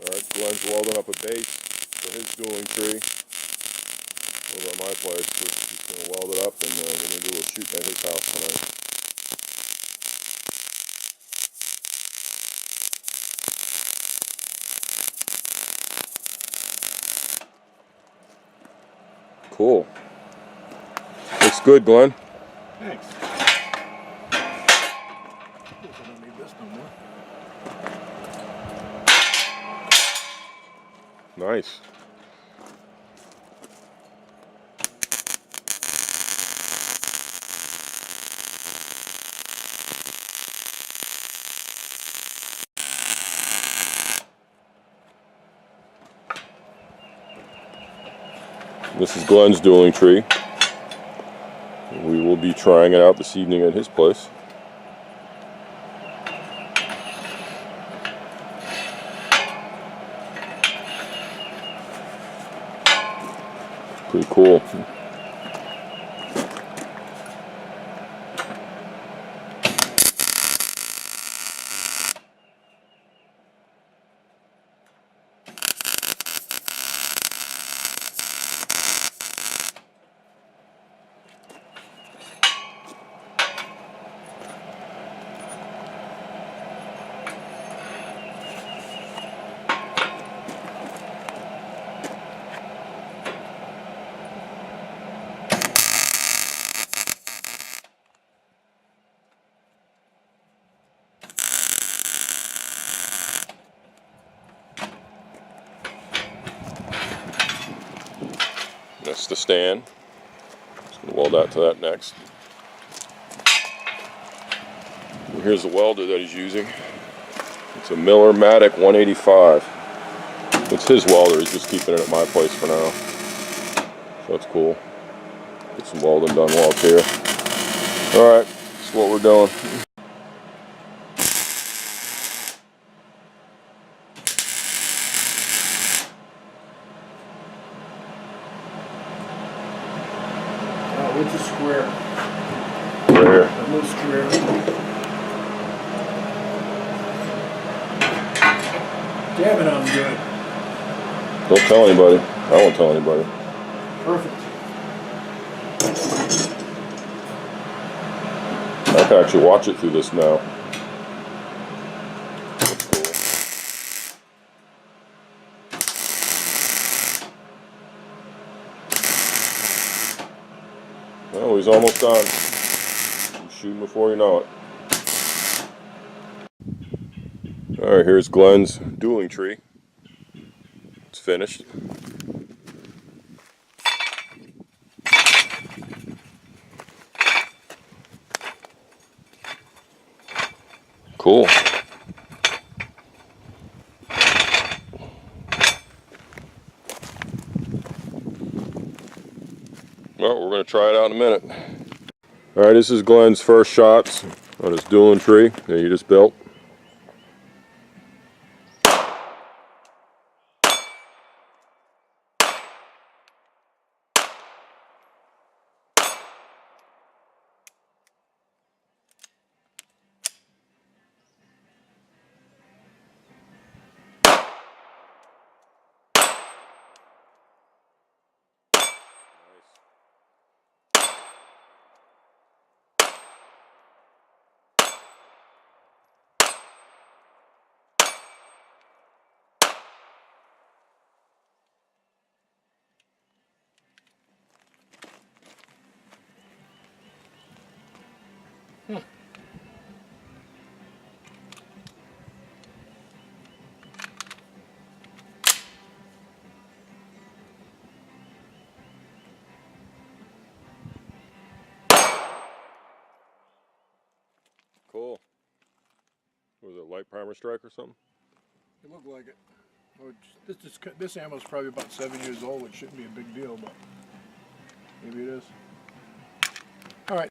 Alright, Glenn's welding up a base for his dueling tree over at my place. He's going to weld it up, and we're going to do a little shooting at his house tonight. Cool. Looks good, Glenn. Thanks. I don't need this no more. Nice. This is Glenn's dueling tree. We will be trying it out this evening at his place. Pretty cool. That's the stand. Just going to weld that to that next. And here's the welder that he's using. It's a Miller Matic 185. It's his welder. He's just keeping it at my place for now. So that's cool. Get some welding done while it's here. Alright, that's what we're doing. What's a square? Square. A little square. Damn it, I'm good. Don't tell anybody. I won't tell anybody. Perfect. I can actually watch it through this now. That's cool. Well, he's almost done. He's shooting before you know it. Alright, here's Glenn's dueling tree. It's finished. Cool. Well, we're going to try it out in a minute. Alright, this is Glenn's first shots on his dueling tree that he just built. Cool. Was it a light primer strike or something? It looked like it. Oh, this ammo's probably about 7 years old, which shouldn't be a big deal, but maybe it is. All right.